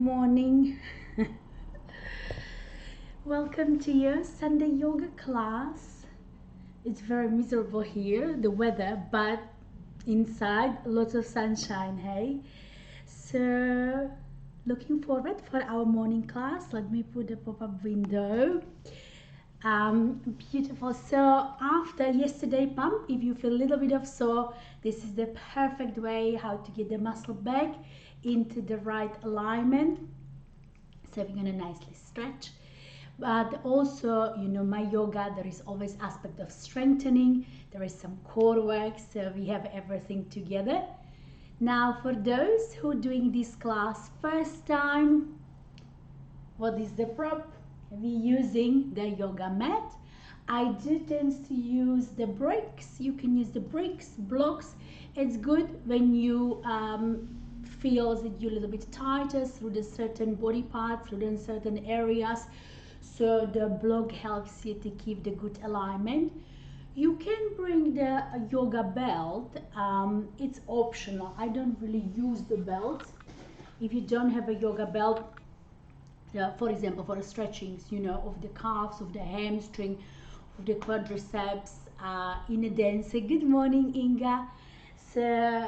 Morning. Welcome to your Sunday yoga class. It's very miserable here, the weather, but inside lots of sunshine, hey? So, looking forward for our morning class. Let me put the pop-up window. Beautiful. So after yesterday pump, if you feel a little bit of sore, this is the perfect way how to get the muscle back into the right alignment. So we're gonna nicely stretch, but also, my yoga, there is always aspect of strengthening, there is some core work, so we have everything together. Now for those who are doing this class first time, what is the prop? We're using the yoga mat. I do tend to use the bricks. You can use the bricks, blocks. It's good when you feel that you're a little bit tighter through the certain body parts, through the certain areas. So the block helps you to keep the good alignment. You can bring the yoga belt. It's optional. I don't really use the belt. If you don't have a yoga belt, for example, for the stretchings, of the calves, of the hamstring, of the quadriceps, in a dance. Good morning, Inga. So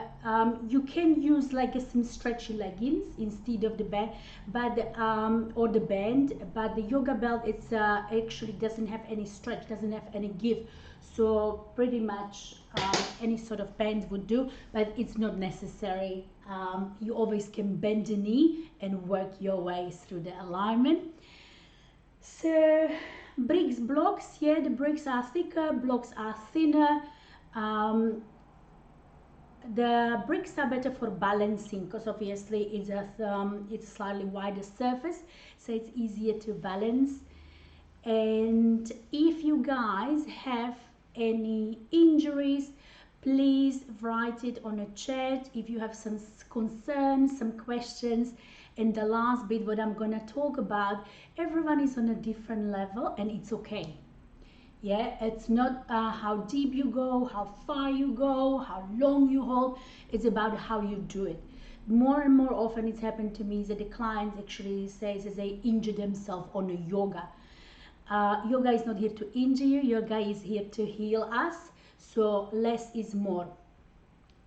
you can use like some stretchy leggings instead of the band, but or the band. But the yoga belt, it's actually doesn't have any stretch, doesn't have any give. So pretty much any sort of band would do, but it's not necessary. You always can bend the knee and work your way through the alignment. So bricks, blocks, yeah, the bricks are thicker, blocks are thinner. The bricks are better for balancing because obviously it's a slightly wider surface, so it's easier to balance. And if you guys have any injuries, please write it on a chat. If you have some concerns, some questions, and the last bit what I'm gonna talk about, everyone is on a different level and it's okay. Yeah, it's not how deep you go, how far you go, how long you hold. It's about how you do it. More and more often it's happened to me that the clients actually says that they injure themselves on a yoga. Yoga is not here to injure you. Yoga is here to heal us. So less is more.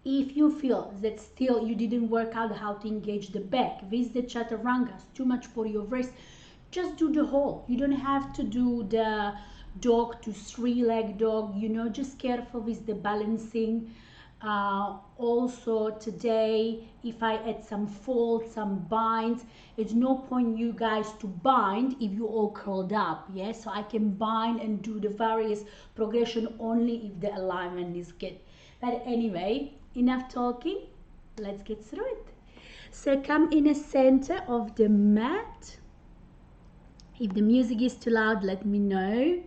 If you feel that still you didn't work out how to engage the back with the Chaturangas, too much for your wrist, just do the whole. You don't have to do the dog to 3-leg dog, just careful with the balancing. Also today, if I add some folds, some binds, it's no point you guys to bind if you all curled up. Yeah, so I can bind and do the various progression only if the alignment is good. But anyway, enough talking, let's get through it. So come in the center of the mat. If the music is too loud, let me know.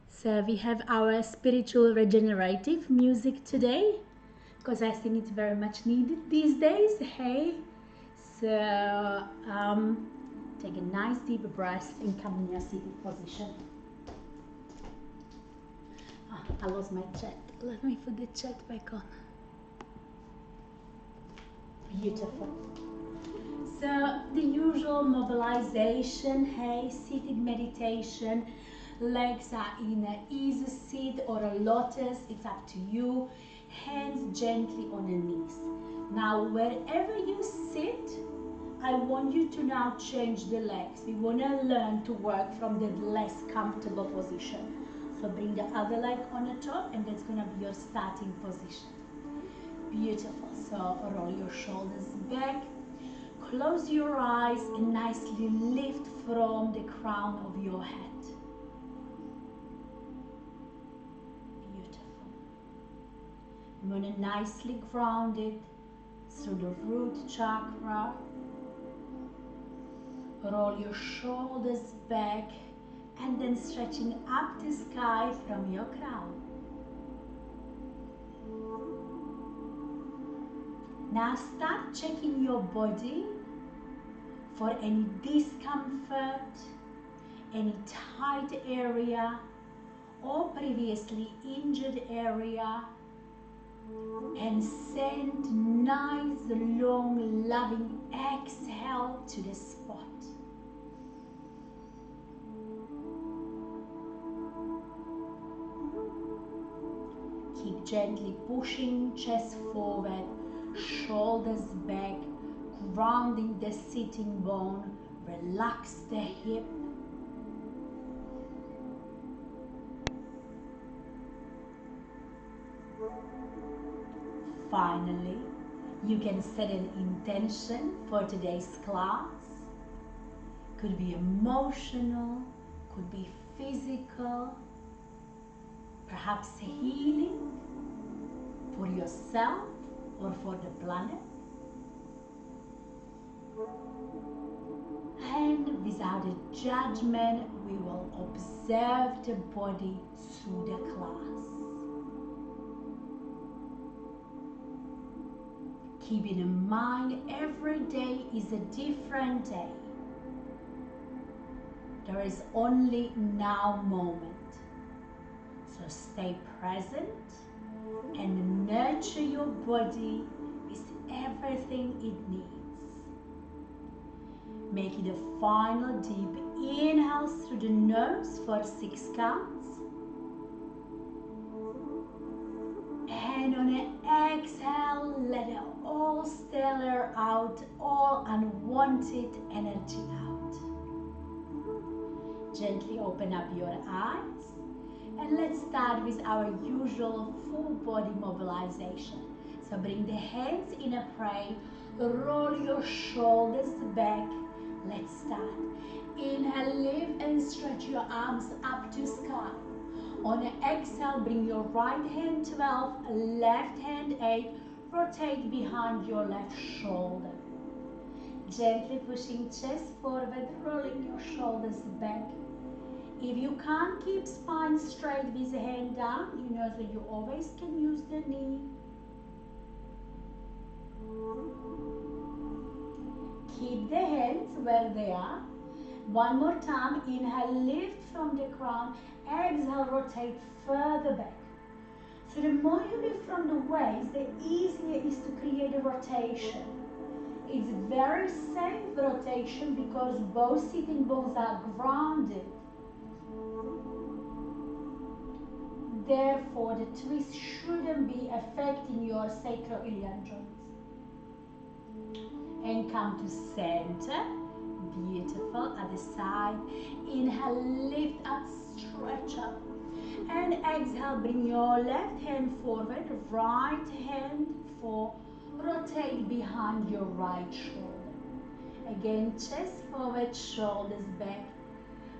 So we have our spiritual regenerative music today because I think it's very much needed these days. Hey, so take a nice deep breath and come in your seated position. I lost my chat. Let me put the chat back on. Beautiful. So the usual mobilization, hey, seated meditation. Legs are in an easy seat or a lotus, it's up to you. Hands gently on the knees. Now wherever you sit, I want you to now change the legs. We want to learn to work from the less comfortable position. So bring the other leg on the top and that's going to be your starting position. Beautiful. So roll your shoulders back. Close your eyes and nicely lift from the crown of your head. You want to nicely ground it through the root chakra. Roll your shoulders back and then stretching up the sky from your crown. Now start checking your body for any discomfort, any tight area or previously injured area. And send nice, long, loving exhale to the spot. Keep gently pushing chest forward, shoulders back, grounding the sitting bone. Relax the hip. Finally, you can set an intention for today's class. Could be emotional, could be physical, perhaps healing for yourself or for the planet. And without a judgment, we will observe the body through the class. Keeping in mind every day is a different day. There is only now moment. So stay present and nurture your body with everything it needs. Make it a final deep inhale through the nose for 6 counts. And on an exhale, let it all stellar out, all unwanted energy out. Gently open up your eyes and let's start with our usual full body mobilization. So bring the hands in a prayer, roll your shoulders back. Let's start. Inhale, lift and stretch your arms up to sky. On an exhale, bring your right hand 12, left hand 8, rotate behind your left shoulder. Gently pushing chest forward, rolling your shoulders back. If you can't keep spine straight with the hand down, you know that you always can use the knee. Keep the hands where they are. One more time, inhale, lift from the crown, exhale, rotate further back. So the more you lift from the waist, the easier it is to create a rotation. It's very safe rotation because both sitting bones are grounded. Therefore, the twist shouldn't be affecting your sacroiliac joints. And come to center. Beautiful. Other side. Inhale, lift up, stretch up. And exhale, bring your left hand forward, right hand for rotate behind your right shoulder. Again, chest forward, shoulders back.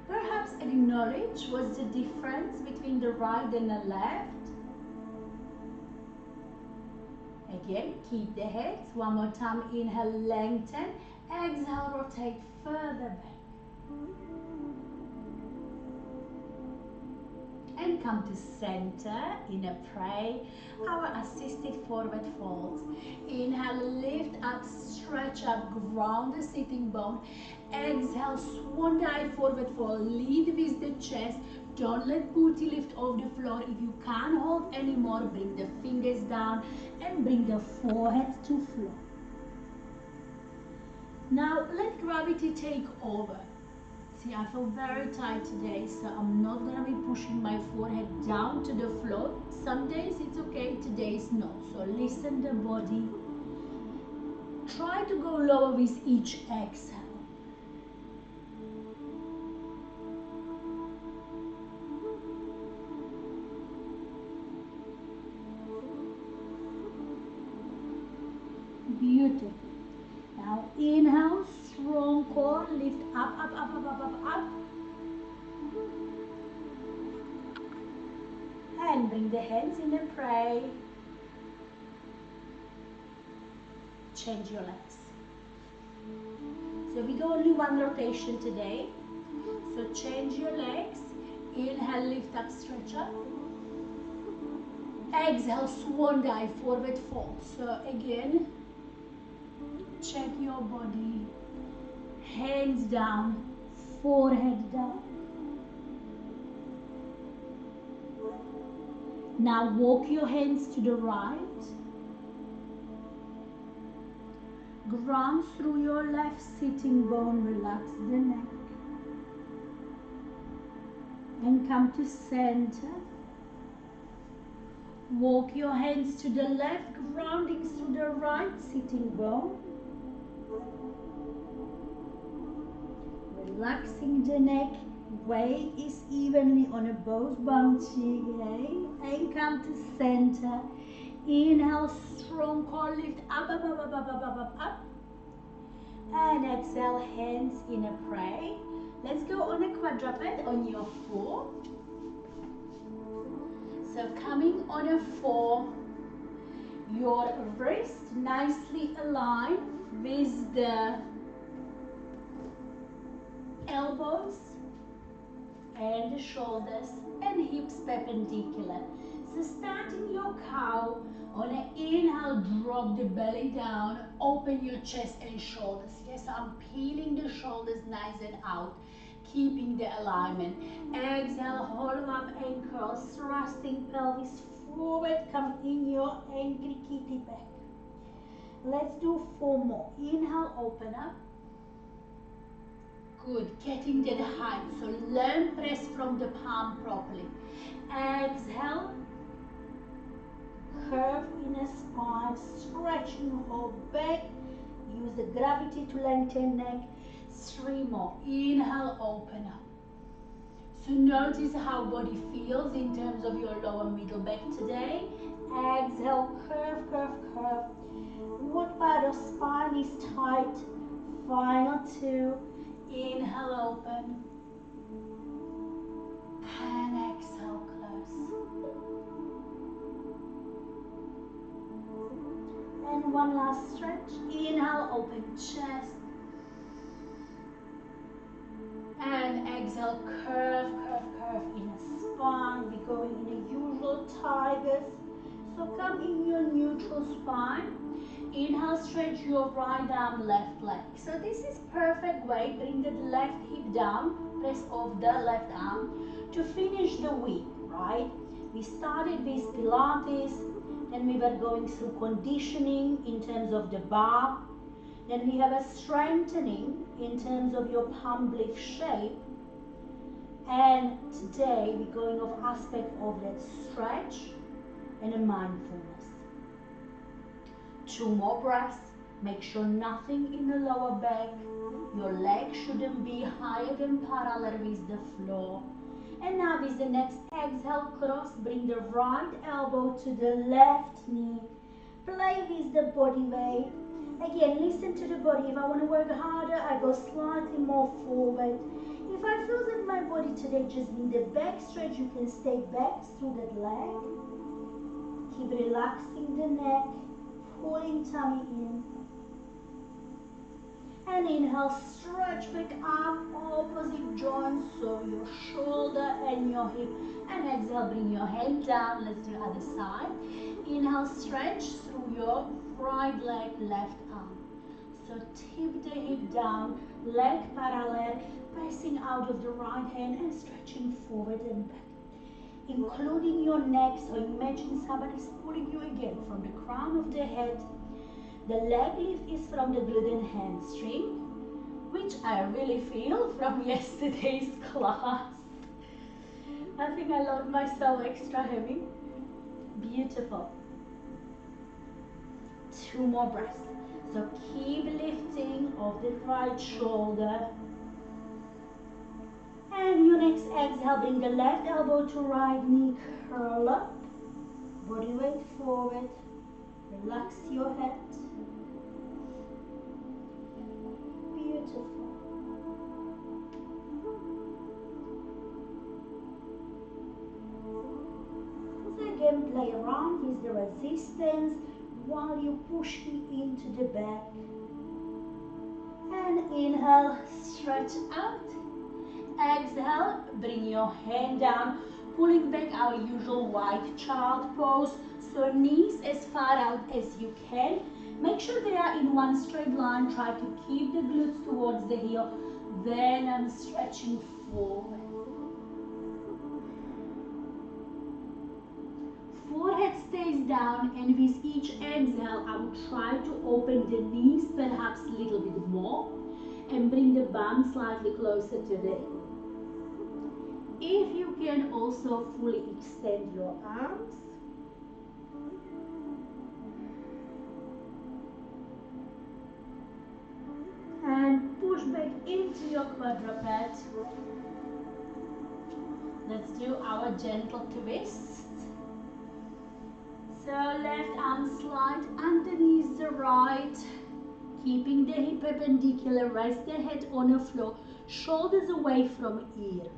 Perhaps acknowledge what's the difference between the right and the left. Again, keep the heads. One more time, inhale, lengthen. Exhale, rotate further back. And come to center in a pray, our assisted forward folds. Inhale, lift up, stretch up, ground the sitting bone. Exhale, swan dive forward fold, lead with the chest. Don't let booty lift off the floor. If you can't hold anymore, bring the fingers down and bring the forehead to floor. Now let gravity take over. See, I feel very tight today, so I'm not going to be pushing my forehead down to the floor. Some days it's okay, today's no. So listen the body. Try to go lower with each exhale. Beautiful. Now inhale, strong core, lift up, up, up, up, up, up, up. And bring the hands in and pray. Change your legs. So we go only one rotation today. So change your legs. Inhale, lift up, stretch up. Exhale, swan dive, forward fold. So again, check your body. Hands down, forehead down. Now walk your hands to the right. Ground through your left sitting bone, relax the neck. And come to center. Walk your hands to the left, grounding through the right sitting bone. Relaxing the neck. Weight is evenly on both bum cheeks. And come to center. Inhale, strong core lift up, up, up, up, up, up, up, up, up. And exhale, hands in a pray. Let's go on a quadruped on your 4. So coming on a 4, your wrist nicely aligned with the elbows and the shoulders and hips perpendicular. So starting your cow, on an inhale, drop the belly down, open your chest and shoulders. Yes, I'm peeling the shoulders nice and out, keeping the alignment. Exhale, hold up and curl, thrusting pelvis forward, come in your angry kitty back. Let's do 4 more. Inhale, open up. Good, getting to the height. So learn press from the palm properly. Exhale, curve in a spine, stretching whole back. Use the gravity to lengthen neck. 3 more. Inhale, open up. So notice how body feels in terms of your lower middle back today. Exhale, curve, curve, curve. What part of spine is tight? Final 2. Inhale, open. And exhale, close. And one last stretch. Inhale, open chest. And exhale, curve, curve, curve in a spine. We're going in a usual tigers. So come in your neutral spine. Inhale, stretch your right arm, left leg. So this is perfect way. Bring the left hip down, press off the left arm to finish the week, right? We started with Pilates, then we were going through conditioning in terms of the bar. Then we have a strengthening in terms of your palm leaf shape. And today we're going off aspect of that stretch and a mindfulness. 2 more breaths. Make sure nothing in the lower back. Your leg shouldn't be higher than parallel with the floor. And now with the next exhale, cross, bring the right elbow to the left knee. Play with the body weight. Again, listen to the body. If I want to work harder, I go slightly more forward. If I feel that my body today just needs a back stretch, you can stay back through that leg. Keep relaxing the neck, pulling tummy in. And inhale, stretch back up, opposite joints, so your shoulder and your hip. And exhale, bring your hand down. Let's do the other side. Inhale, stretch through your right leg, left arm. So tip the hip down, leg parallel, pressing out of the right hand and stretching forward and back. Including your neck, so imagine somebody's pulling you again from the crown of the head. The leg lift is from the glute hamstring, which I really feel from yesterday's class. I think I load myself extra heavy. Beautiful. 2 more breaths. So keep lifting of the right shoulder. And your next exhale, bring the left elbow to right knee, curl up. Body weight forward. Relax your head. Beautiful. So again, play around with the resistance while you push me into the back. And inhale, stretch out. Exhale, bring your hand down, pulling back our usual white child pose. So knees as far out as you can. Make sure they are in one straight line. Try to keep the glutes towards the heel. Then I'm stretching forward. Forehead stays down, and with each exhale, I will try to open the knees perhaps a little bit more and bring the bum slightly closer to the hip. If you can also fully extend your arms. And push back into your quadruped. Let's do our gentle twist. So left arm slide underneath the right, keeping the hip perpendicular, rest the head on the floor, shoulders away from ear.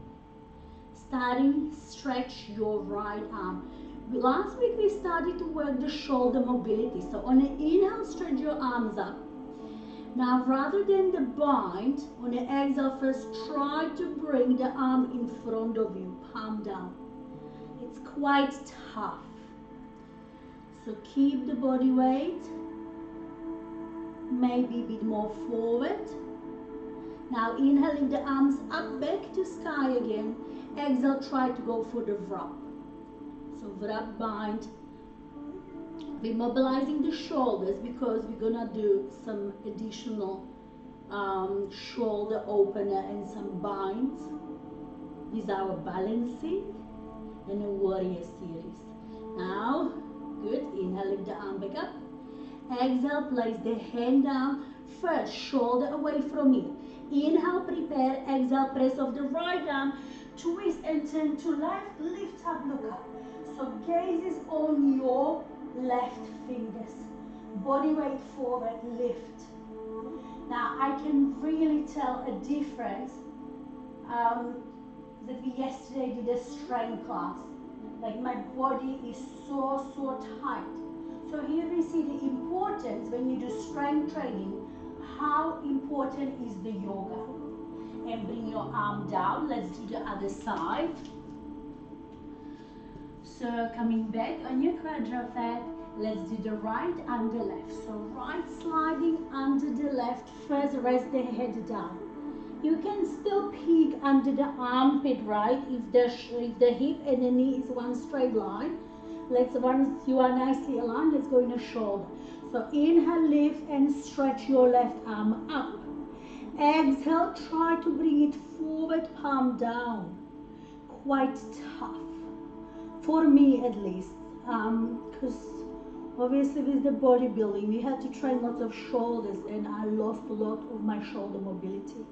Starting, stretch your right arm. Last week we started to work the shoulder mobility. So on the inhale, stretch your arms up. Now rather than the bind, on the exhale first try to bring the arm in front of you, palm down. It's quite tough. So keep the body weight, maybe a bit more forward. Now inhaling the arms up back to sky again. Exhale, try to go for the wrap. So wrap bind. We're mobilizing the shoulders because we're gonna do some additional shoulder opener and some binds with our balancing and a warrior series. Now, good, inhale, lift the arm back up. Exhale, place the hand down. First, shoulder away from here. Inhale, prepare. Exhale, press off the right arm. Twist and turn to left. Lift up, look up. So gaze is on your left fingers. Body weight forward, lift. Now, I can really tell a difference that we yesterday did a strength class. Like my body is so tight. So here we see the importance when you do strength training, how important is the yoga. And bring your arm down. Let's do the other side. So coming back on your quadruped, let's do the right and the left. So right sliding under the left. First rest the head down. You can still peek under the armpit, right? If the hip and the knee is one straight line. Once you are nicely aligned, let's go in the shoulder. So inhale, lift and stretch your left arm up. Exhale, try to bring it forward, palm down. Quite tough. For me at least. Because obviously with the bodybuilding, we had to train lots of shoulders and I lost a lot of my shoulder mobility.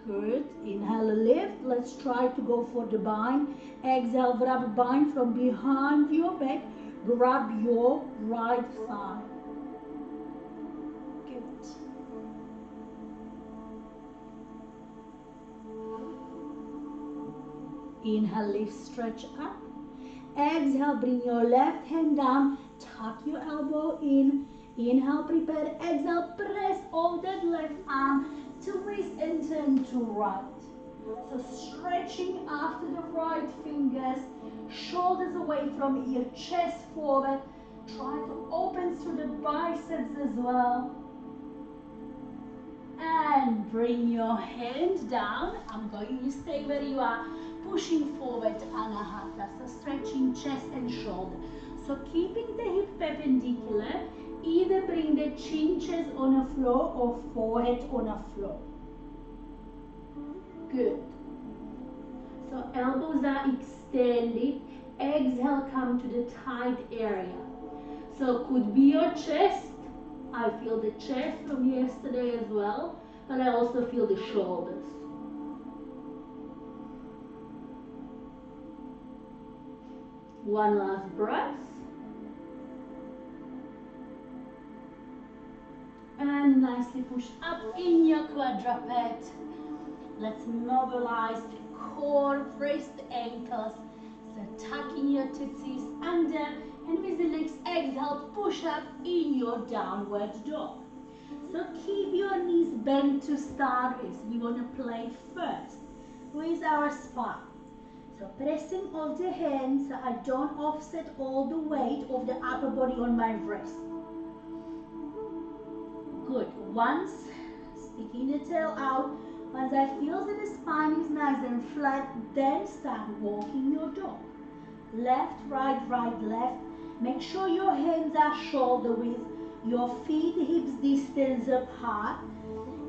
Good. Inhale, lift. Let's try to go for the bind. Exhale, grab a bind from behind your back. Grab your right thigh. Good. Inhale, lift, stretch up. Exhale, bring your left hand down. Tuck your elbow in. Inhale, prepare. Exhale, press off that left arm. Twist and turn to right. So stretching after the right fingers, shoulders away from ear, chest forward. Try to open through the biceps as well. And bring your hand down. I'm going to stay where you are. Pushing forward, Anahata. So stretching chest and shoulder. So keeping the hip perpendicular. Either bring the chin chest on a floor or forehead on a floor. Good. So elbows are extended. Exhale, come to the tight area. So could be your chest. I feel the chest from yesterday as well, but I also feel the shoulders. One last breath. And nicely push up in your quadruped. Let's mobilize the core, wrist, ankles. So tucking your tootsies under, and with the next exhale, push up in your downward dog. So keep your knees bent to start with. We want to play first with our spine. So pressing off the hands so I don't offset all the weight of the upper body on my wrist. Good. Once sticking the tail out, once I feel that the spine is nice and flat, then start walking your dog. left, right, right, left. Make sure your hands are shoulder width, your feet hips distance apart,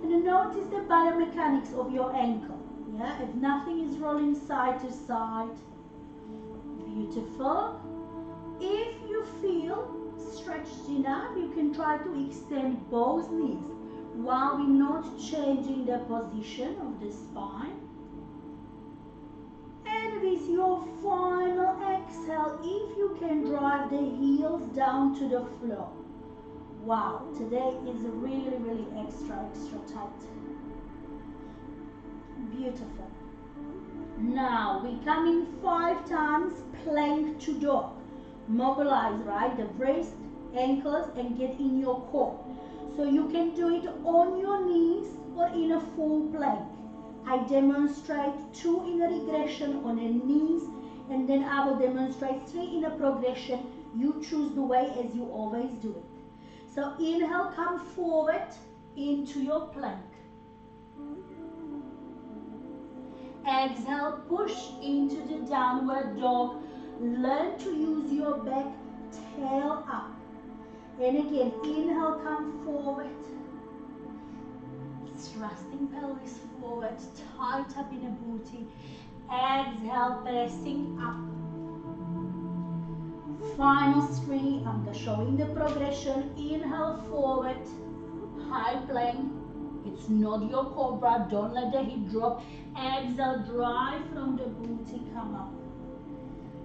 and notice the biomechanics of your ankle. Yeah, if nothing is rolling side to side. Beautiful. If you feel stretched enough, you can try to extend both knees while we're not changing the position of the spine. And with your final exhale, if you can drive the heels down to the floor. Wow, today is really, really extra tight. Beautiful. Now we come in 5 times plank to dog. Mobilize, right, the wrist, ankles, and get in your core. So you can do it on your knees or in a full plank. I demonstrate 2 in a regression on the knees, and then I will demonstrate 3 in a progression. You choose the way as you always do it. So inhale, come forward into your plank. Exhale, push into the downward dog. Learn to use your back, tail up. And again, inhale, come forward. Thrusting pelvis forward, tight up in a booty. Exhale, pressing up. Final 3, I'm showing the progression. Inhale, forward, high plank. It's not your cobra, don't let the hip drop. Exhale, drive from the booty, come up.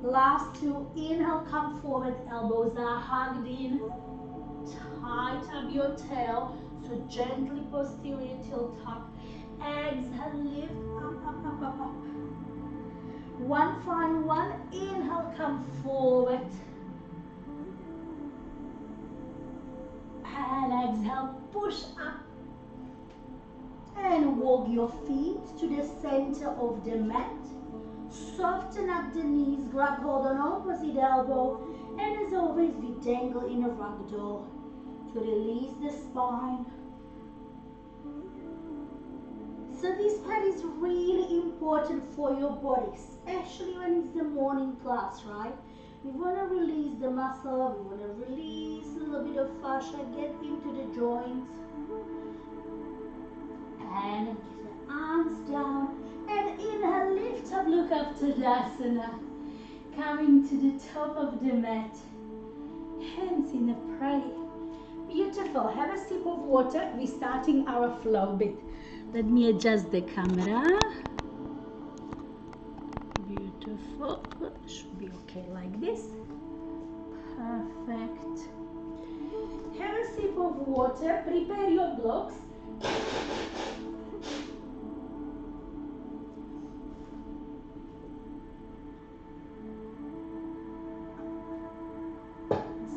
Last 2, inhale, come forward, elbows are hugged in. Tight up your tail, so gently posterior tilt up. Exhale, lift, up. One final one, inhale, come forward. And exhale, push up. And walk your feet to the center of the mat. Soften up the knees, grab hold on opposite elbow. And as always, we dangle in a ragdoll to release the spine. So this part is really important for your body, especially when it's the morning class, right? We want to release the muscle, we want to release a little bit of fascia, get into the joints. And get the arms down. And inhale, lift up, look up to Tadasana. Coming to the top of the mat. Hands in a prayer. Beautiful. Have a sip of water. We're starting our flow bit. Let me adjust the camera. Beautiful. Should be okay like this. Perfect. Have a sip of water. Prepare your blocks.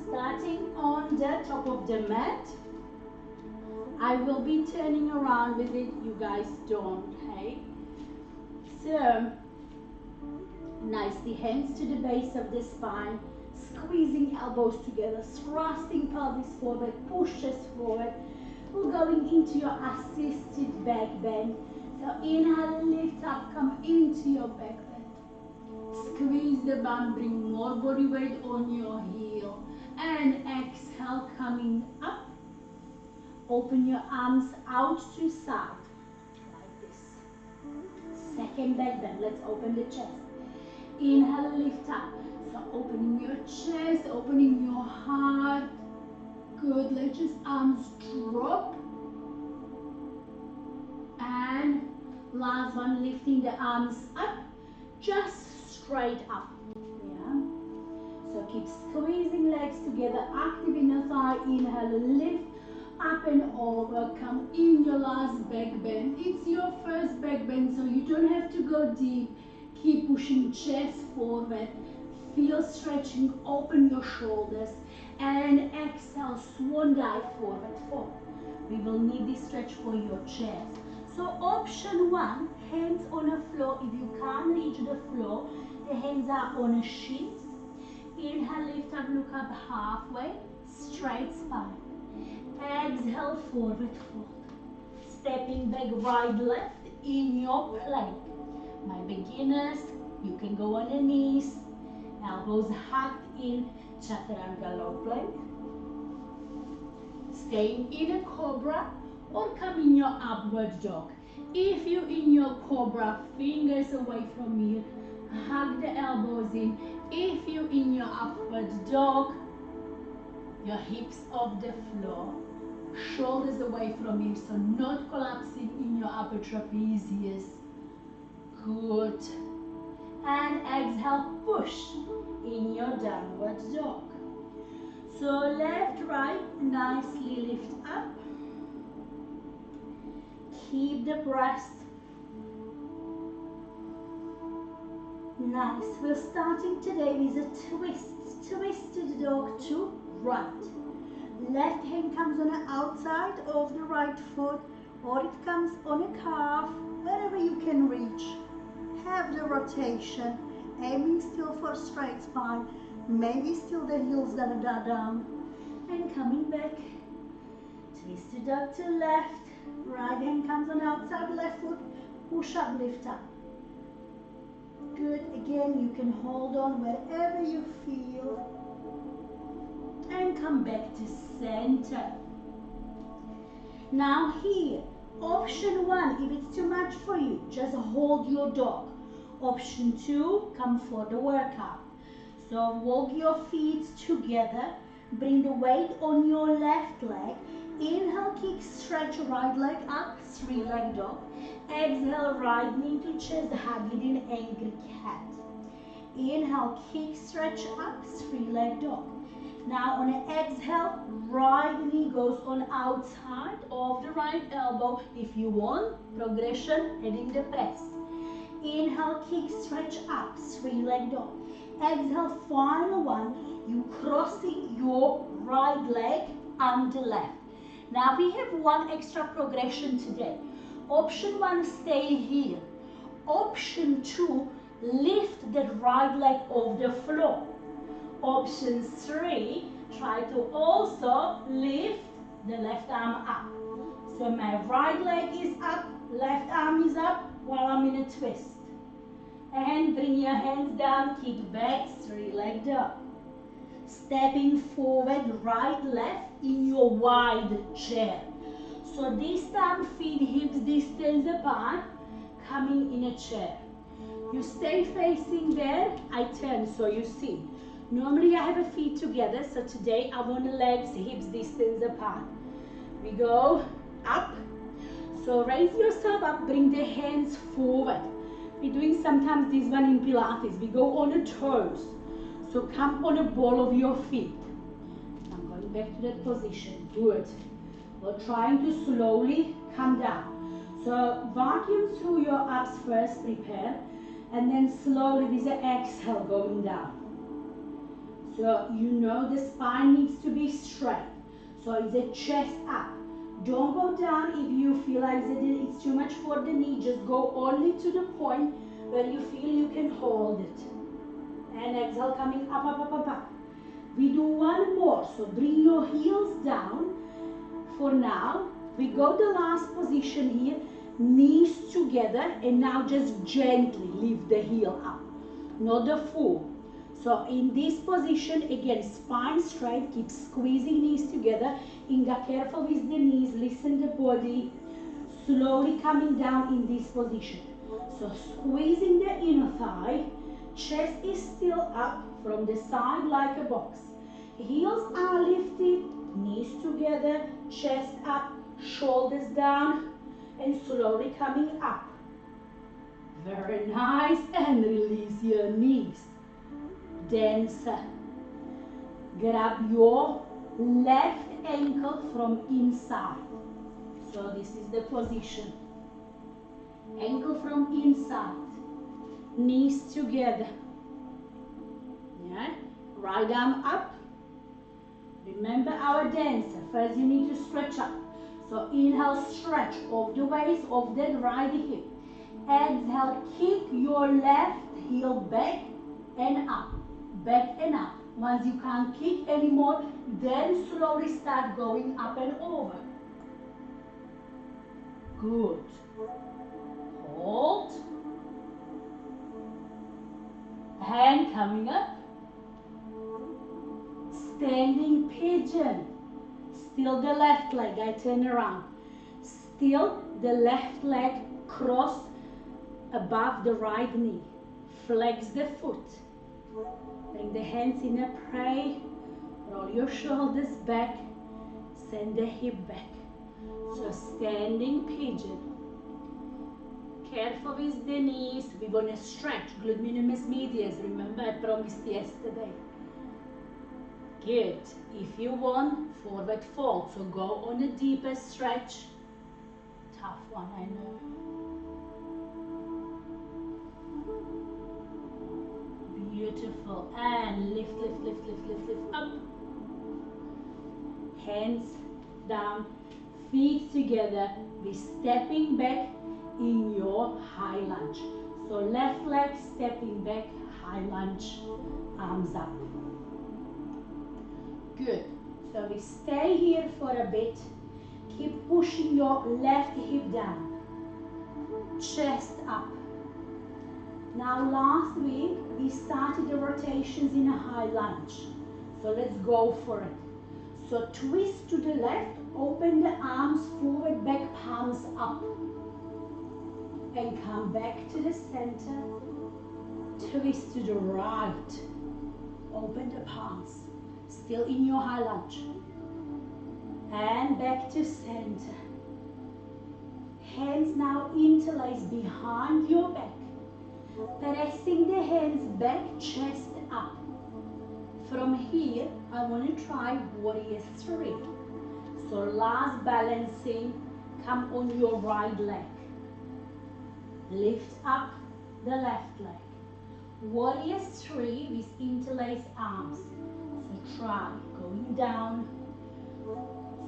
Starting on the top of the mat. I will be turning around with it, you guys don't, hey? So, nicely, hands to the base of the spine, squeezing elbows together, thrusting pelvis forward, push chest forward. We're going into your assisted back bend. So inhale, lift up, come into your back bend. Squeeze the bum, bring more body weight on your heel. And exhale, coming up. Open your arms out to side, like this. Second back bend, let's open the chest. Inhale, lift up. So opening your chest, opening your heart. Good, let just arms drop. And last one, lifting the arms up, just straight up. Yeah. So keep squeezing legs together, active inner thigh, inhale, lift. Up and over, come in your last back bend. It's your first back bend, so you don't have to go deep. Keep pushing chest forward. Feel stretching, open your shoulders. And exhale, swan dive forward. We will need this stretch for your chest. So option 1, hands on the floor. If you can't reach the floor, the hands are on the shins. Inhale, lift up, look up halfway, straight spine. Exhale, forward fold. Stepping back, right, left in your plank. My beginners, you can go on the knees. Elbows hugged in, Chaturanga low plank. Staying in a cobra or come in your upward dog. If you're in your cobra, fingers away from you, hug the elbows in. If you're in your upward dog, your hips off the floor, shoulders away from you, so not collapsing in your upper trapezius. Good. And exhale, push in your downward dog. So left, right, nicely lift up. Keep the breath. Nice. We're starting today with a twist. Twisted dog to right. Left hand comes on the outside of the right foot, or it comes on a calf, wherever you can reach. Have the rotation, aiming still for straight spine, maybe still the heels gonna go down, and coming back. Twisted dog to left, right hand comes on the outside, left foot, push up, lift up. Good, again you can hold on wherever you feel. And come back to center. Now here, option 1, if it's too much for you, just hold your dog. Option 2, come for the workout. So walk your feet together, bring the weight on your left leg. Inhale, kick, stretch, right leg up, 3-leg dog. Exhale, right knee to chest, hug it in, angry cat. Inhale, kick, stretch up, 3-leg dog. Now on an exhale, right knee goes on outside of the right elbow. If you want, progression, heading the press. Inhale, kick, stretch up, 3-leg dog. Exhale, final one, you crossing your right leg and the left. Now we have one extra progression today. Option 1, stay here. Option 2, lift the right leg off the floor. Option 3, try to also lift the left arm up. So my right leg is up, left arm is up while I'm in a twist. And bring your hands down, kick back, 3-leg dog. Stepping forward, right, left in your wide chair. So this time, feet hips distance apart, coming in a chair. You stay facing there, I turn so you see. Normally I have a feet together, so today I want the legs, hips distance apart. We go up. So raise yourself up, bring the hands forward. We're doing sometimes this one in Pilates. We go on the toes. So come on the ball of your feet. I'm going back to that position. Good. We're trying to slowly come down. So vacuum through your abs first, prepare. And then slowly with the exhale going down. So you know the spine needs to be straight. So it's a chest up. Don't go down if you feel like it's too much for the knee. Just go only to the point where you feel you can hold it. And exhale, coming up, up, up, up, up. We do one more. So bring your heels down. For now, we go the last position here. Knees together. And now just gently lift the heel up. Not the full. So in this position, again, spine straight, keep squeezing knees together. Inga, careful with the knees, listen the body. Slowly coming down in this position. So squeezing the inner thigh, chest is still up from the side like a box. Heels are lifted, knees together, chest up, shoulders down, and slowly coming up. Very nice, and release your knees. Dancer. Grab your left ankle from inside. So this is the position. Ankle from inside. Knees together. Yeah. Right arm up. Remember our dancer. First you need to stretch up. So inhale, stretch of the waist of that right hip. Exhale, kick your left heel back and up. Back and up. Once you can't kick anymore, then slowly start going up and over. Good. Hold. And coming up. Standing pigeon. Still the left leg, I turn around. Still the left leg cross above the right knee. Flex the foot. Bring the hands in a prayer. Roll your shoulders back. Send the hip back. So standing pigeon. Careful with the knees. We're going to stretch. Glute minimus medius. Remember I promised yesterday. Good. If you want, forward fold. So go on a deeper stretch. Tough one, I know. Beautiful. And lift, lift, lift, lift, lift, lift up. Hands down. Feet together. We're stepping back in your high lunge. So left leg stepping back, high lunge, arms up. Good. So we stay here for a bit. Keep pushing your left hip down. Chest up. Now last week we started the rotations in a high lunge. So let's go for it. So twist to the left, open the arms forward, back, palms up. And come back to the center. Twist to the right. Open the palms. Still in your high lunge. And back to center. Hands now interlace behind your back. Pressing the hands back, chest up. From here, I want to try warrior 3. So last balancing, come on your right leg. Lift up the left leg. Warrior 3 with interlaced arms. So try going down.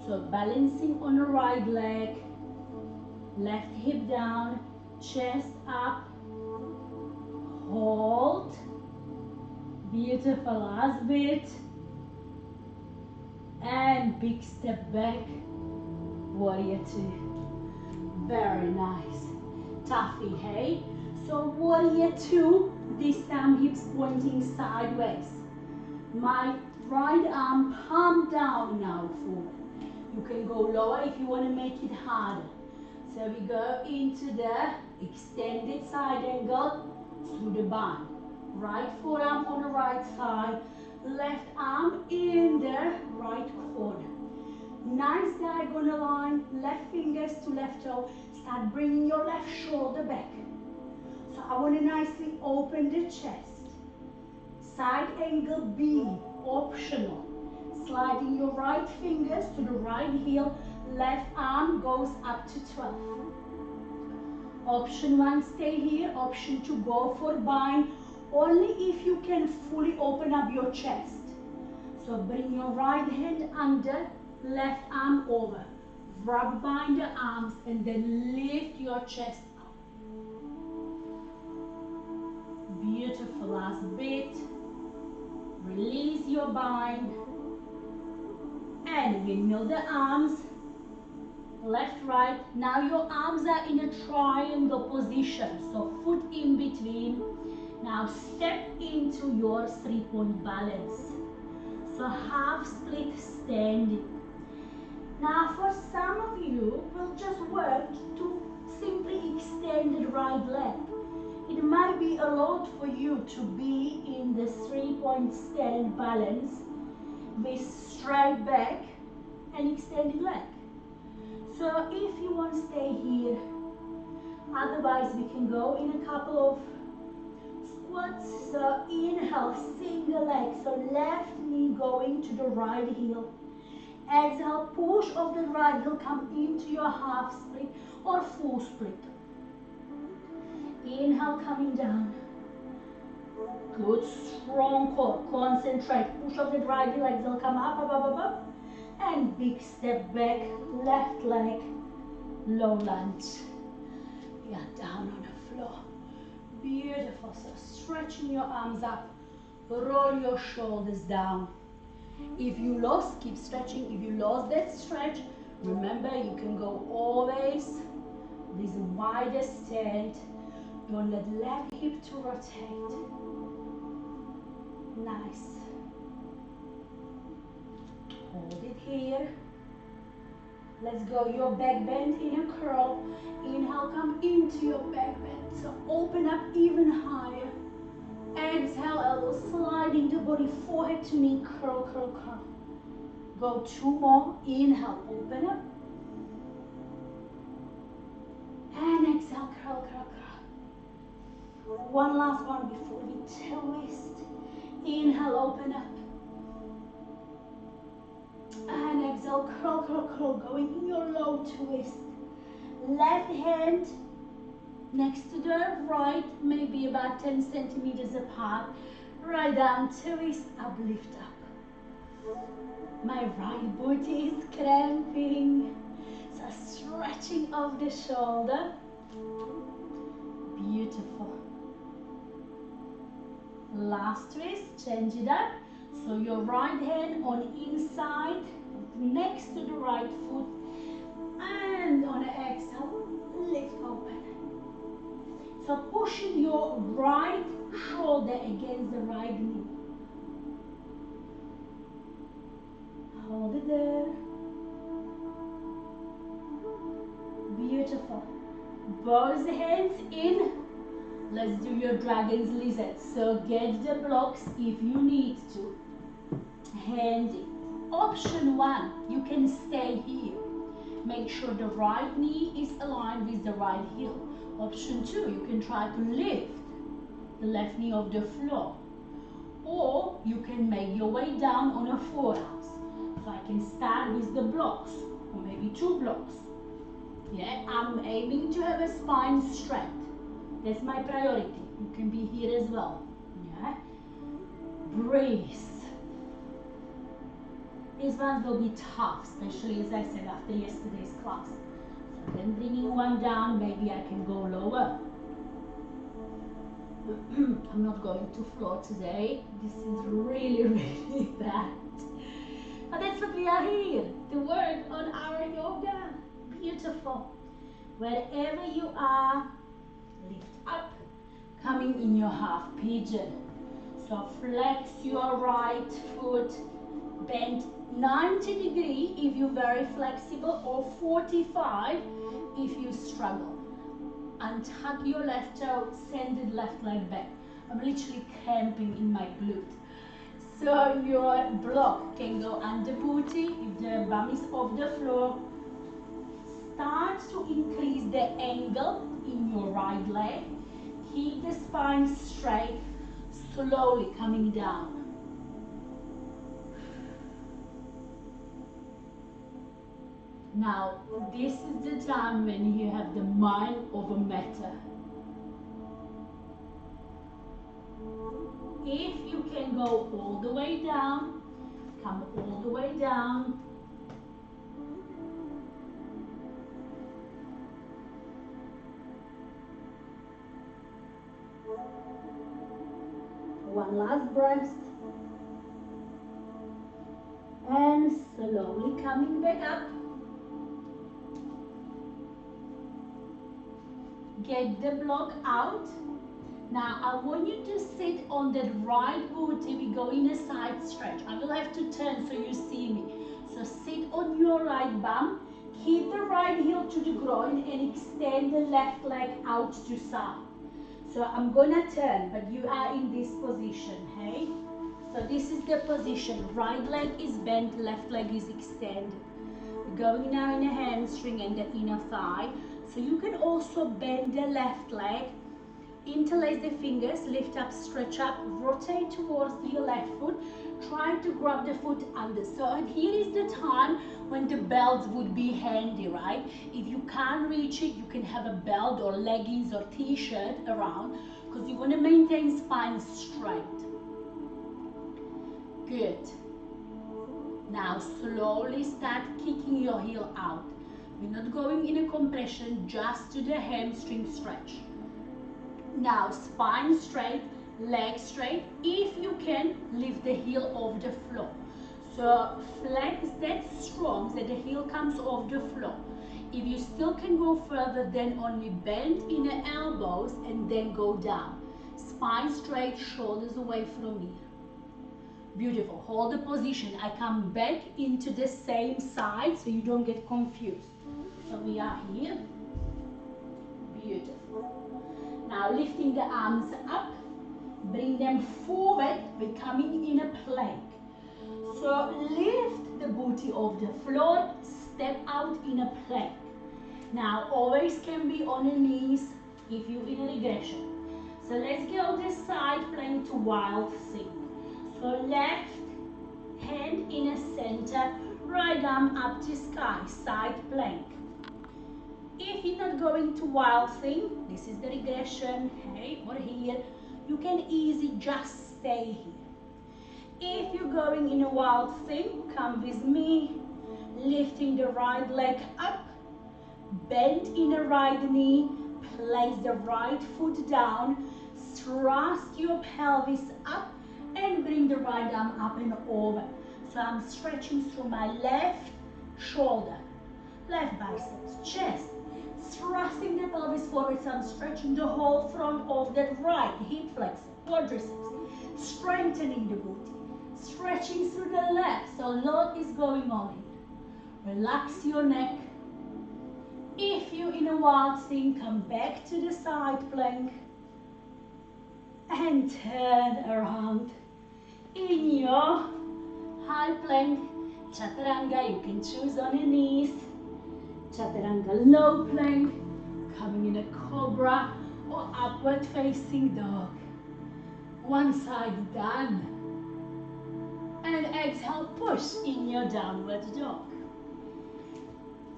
So balancing on the right leg. Left hip down, chest up. Hold. Beautiful, last bit. And big step back. Warrior 2. Very nice. Toughy, hey? So warrior 2, this time hips pointing sideways. My right arm palm down now forward. You can go lower if you want to make it harder. So we go into the extended side angle through the bind. Right forearm on the right side, left arm in the right corner. Nice diagonal line, left fingers to left toe. Start bringing your left shoulder back. So I want to nicely open the chest. Side angle B, optional. Sliding your right fingers to the right heel, left arm goes up to 12. Option 1, stay here. Option 2, go for bind. Only if you can fully open up your chest. So bring your right hand under, left arm over. Rub behind the arms and then lift your chest up. Beautiful, last bit. Release your bind. And windmill the arms. Left, right. Now your arms are in a triangle position. So foot in between. Now step into your 3-point balance. So half split standing. Now for some of you, we'll just work to simply extend the right leg. It might be a lot for you to be in the 3-point stand balance with straight back and extended leg. So if you want to stay here, otherwise we can go in a couple of squats. So inhale, single leg, so left knee going to the right heel. Exhale, push of the right heel, come into your half split or full split. Inhale, coming down. Good, strong core, concentrate. Push of the right heel, exhale, come up, up, up, up, up. And big step back, left leg, low lunge. We are down on the floor. Beautiful, so stretching your arms up, roll your shoulders down. If you lost, keep stretching. If you lost that stretch, remember you can go always with a wider stand. Don't let left hip to rotate. Nice. Hold it here. Let's go, your back bend in a curl. Inhale, come into your back bend. So open up even higher. Exhale, elbows sliding the body, forehead to knee, curl, curl, curl. Go 2 more. Inhale, open up. And exhale, curl, curl, curl. One last one before we twist. Inhale, open up. And exhale, curl, curl, curl, going in your low twist. Left hand next to the right, maybe about 10 centimeters apart. Right down, twist, uplift up. My right booty is cramping. So stretching of the shoulder. Beautiful. Last twist, change it up. So your right hand on inside, next to the right foot, and on the exhale, lift open. So pushing your right shoulder against the right knee. Hold it there. Beautiful. Both hands in. Let's do your dragon's lizard. So get the blocks if you need to. Handy. Option 1, you can stay here. Make sure the right knee is aligned with the right heel. Option 2, you can try to lift the left knee off the floor. Or you can make your way down on a forearms. So I can start with the blocks, or maybe 2 blocks. Yeah, I'm aiming to have a spine straight. That's my priority. You can be here as well. Yeah. Breathe. These ones will be tough, especially as I said after yesterday's class. So then bringing one down, maybe I can go lower. I'm not going to floor today. This is really, really bad. But that's what we are here, to work on our yoga. Beautiful. Wherever you are, lift up, coming in your half pigeon. So flex your right foot, bend 90 degrees if you're very flexible, or 45 if you struggle. Untuck your left toe, send the left leg back. I'm literally cramping in my glute. So your block can go under booty if the bum is off the floor. Start to increase the angle in your right leg. Keep the spine straight, slowly coming down. Now, this is the time when you have the mind over matter. If you can go all the way down, come all the way down. One last breath. And slowly coming back up. Get the block out. Now I want you to sit on that right booty. We go in a side stretch. I will have to turn so you see me. So sit on your right bum. Keep the right heel to the groin and extend the left leg out to side. So I'm gonna turn, but you are in this position, hey? So this is the position. Right leg is bent, left leg is extended. We're going now in a hamstring and the inner thigh. So you can also bend the left leg, interlace the fingers, lift up, stretch up, rotate towards your left foot, try to grab the foot under. So here is the time when the belt would be handy, right? If you can't reach it, you can have a belt or leggings or t-shirt around, because you want to maintain spine straight. Good. Now slowly start kicking your heel out. We're not going in a compression, just to the hamstring stretch. Now spine straight, leg straight. If you can, lift the heel off the floor. So flex that strong that the heel comes off the floor. If you still can go further, then only bend in the elbows and then go down. Spine straight, shoulders away from me. Beautiful. Hold the position. I come back into the same side so you don't get confused. So we are here. Beautiful. Now lifting the arms up, bring them forward, becoming in a plank. So lift the booty off the floor, step out in a plank. Now always can be on the knees if you're in regression. So let's go the side plank to wild thing. So left hand in a center, right arm up to sky, side plank. If you're not going to wild thing, this is the regression, hey, or here, you can easily just stay here. If you're going in a wild thing, come with me, lifting the right leg up, bend in the right knee, place the right foot down, thrust your pelvis up, and bring the right arm up and over. So I'm stretching through my left shoulder, left biceps, chest, thrusting the pelvis forward. So I'm stretching the whole front of that right hip flexor, quadriceps, strengthening the booty, stretching through the left. So a lot is going on here. Relax your neck. If you're in a wild thing, come back to the side plank and turn around. In your high plank, Chaturanga, you can choose on your knees. Chaturanga low plank, coming in a cobra or upward facing dog. One side done. And exhale, push in your downward dog.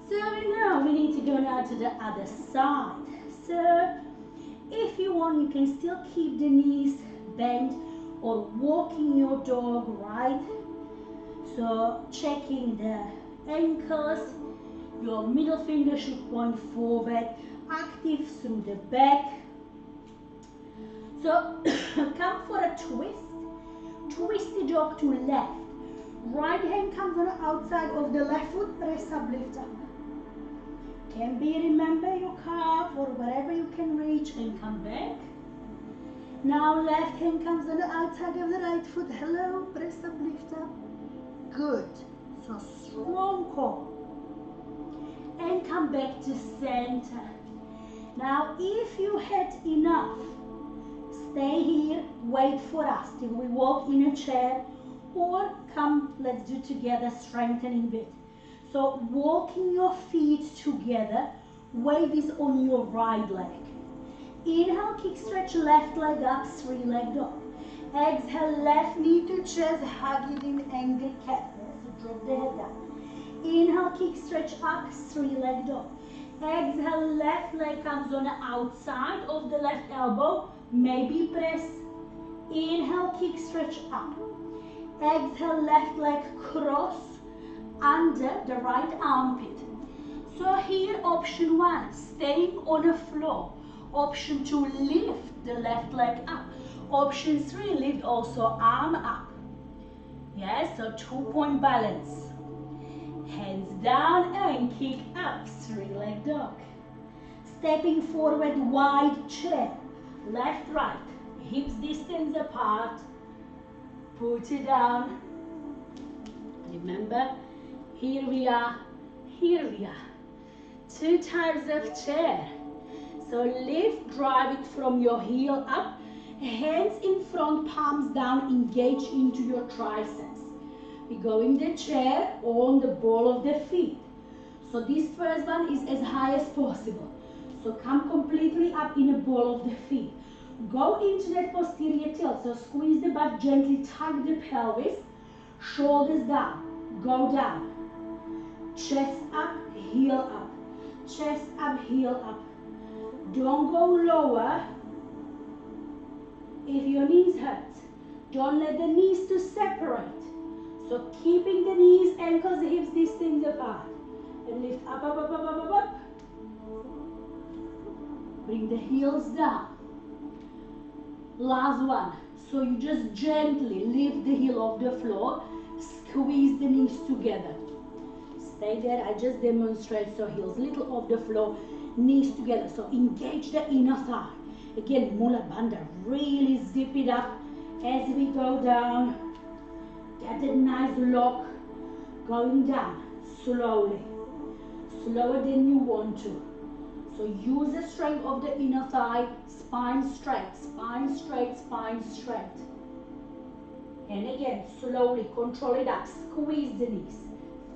So now we need to go now to the other side. So if you want, you can still keep the knees bent or walking your dog, right? So checking the ankles, your middle finger should point forward, active through the back. So come for a twist, twist the dog to left. Right hand comes on the outside of the left foot, press up, lift up. Can be, remember your calf or wherever you can reach and come back. Now left hand comes on the outside of the right foot. Hello, press up, lift up. Good. So strong core. And come back to center. Now if you had enough, stay here, wait for us till we walk in a chair, or come, let's do together, strengthening bit. So walking your feet together, weight is on your right leg. Inhale, kick, stretch, left leg up, three-leg dog. Exhale, left knee to chest, hug it in angle cat. So drop the head down. Inhale, kick, stretch up, three-leg dog. Exhale, left leg comes on the outside of the left elbow, maybe press. Inhale, kick, stretch up. Exhale, left leg cross under the right armpit. So here, option one, staying on the floor. Option two, lift the left leg up. Option three, lift also arm up. Yes, so 2-point balance. Hands down and kick up, three-leg dog. Stepping forward, wide chair. Left, right, hips distance apart. Put it down. Remember, here we are, here we are. 2 types of chair. So lift, drive it from your heel up, hands in front, palms down, engage into your triceps. We go in the chair on the ball of the feet. So this first one is as high as possible. So come completely up in a ball of the feet. Go into that posterior tilt. So squeeze the butt gently, tug the pelvis, shoulders down, go down. Chest up, heel up. Chest up, heel up. Don't go lower if your knees hurt. Don't let the knees to separate. So keeping the knees, ankles, hips distance apart. And lift up, up, up, up, up, up, up. Bring the heels down. Last one. So you just gently lift the heel off the floor. Squeeze the knees together. Stay there. I just demonstrate. So heels little off the floor. Knees together. So engage the inner thigh. Again, Mula Bandha. Really zip it up as we go down. Get a nice lock going down slowly, slower than you want to. So use the strength of the inner thigh, spine straight, spine straight, spine straight. And again, slowly control it up, squeeze the knees.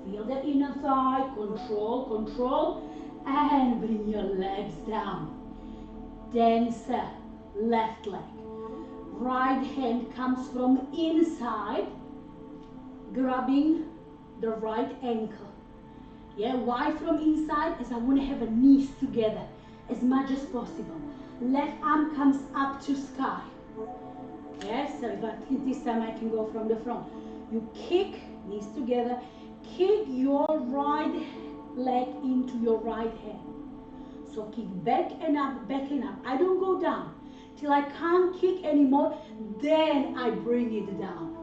Feel the inner thigh, control, control, and bring your legs down. Dancer, left leg. Right hand comes from inside, grabbing the right ankle. Yeah, why from inside? As I want to have a knees together as much as possible. Left arm comes up to sky. Yeah, so if I think this time I can go from the front. You kick, knees together, kick your right leg into your right hand. So kick back and up, back and up. I don't go down till I can't kick anymore, then I bring it down.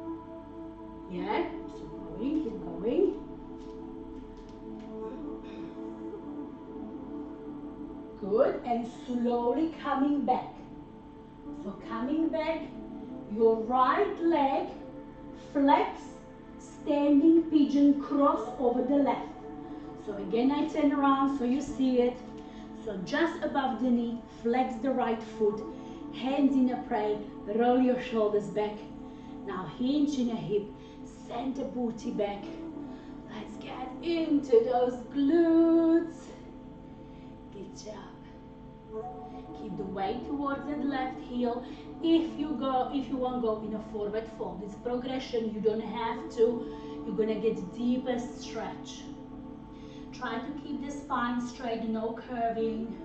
Yeah, so going, keep going. Good, and slowly coming back. So coming back, your right leg flex, standing pigeon cross over the left. So again I turn around so you see it. So just above the knee, flex the right foot, hands in a prayer, roll your shoulders back. Now hinge in a hip, send the booty back. Let's get into those glutes. Good job. Keep the weight towards the left heel. If you want to go in a forward fold, it's progression, you don't have to. You're gonna get deeper stretch. Try to keep the spine straight, no curving.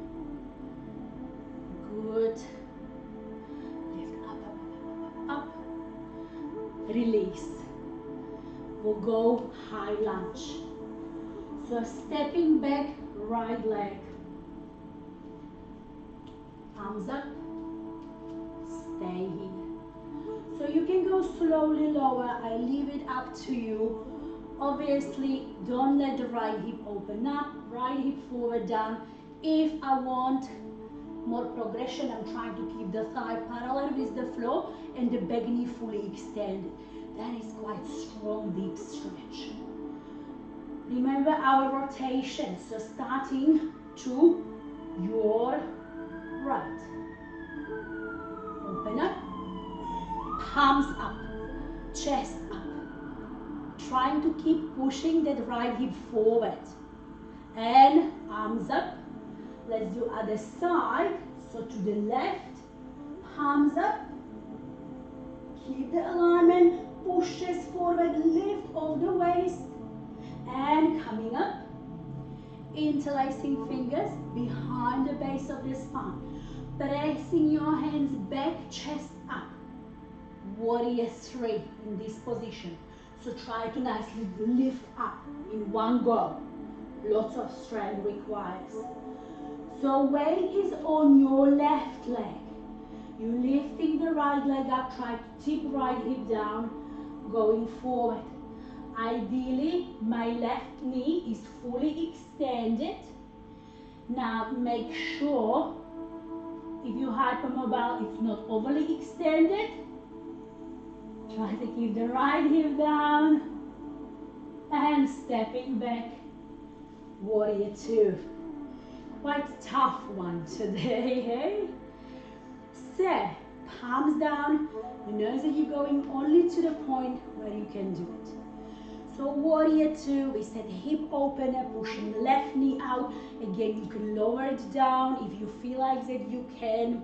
Good. Lift up, up, up, up. Release. We'll go high lunge. So stepping back, right leg. Arms up. Stay here. So you can go slowly lower. I leave it up to you. Obviously, don't let the right hip open up, right hip forward down. If I want more progression, I'm trying to keep the thigh parallel with the floor and the back knee fully extended. That is quite strong, deep stretch. Remember our rotation, so starting to your right. Open up, palms up, chest up. Trying to keep pushing that right hip forward. And arms up. Let's do other side. So to the left, palms up. Keep the alignment, push chest forward, lift all the waist. And coming up, interlacing fingers behind the base of the spine. Pressing your hands back, chest up. Warrior 3 in this position. So try to nicely lift up in one go. Lots of strength requires. So weight is on your left leg. You're lifting the right leg up, try to tip right hip down, going forward. Ideally, my left knee is fully extended. Now make sure, if you're hypermobile, it's not overly extended. Try to keep the right hip down and stepping back, warrior 2. Quite tough one today, hey? So, palms down, you know that you're going only to the point where you can do it. So warrior 2, we said hip opener, pushing the left knee out. Again, you can lower it down if you feel like that you can.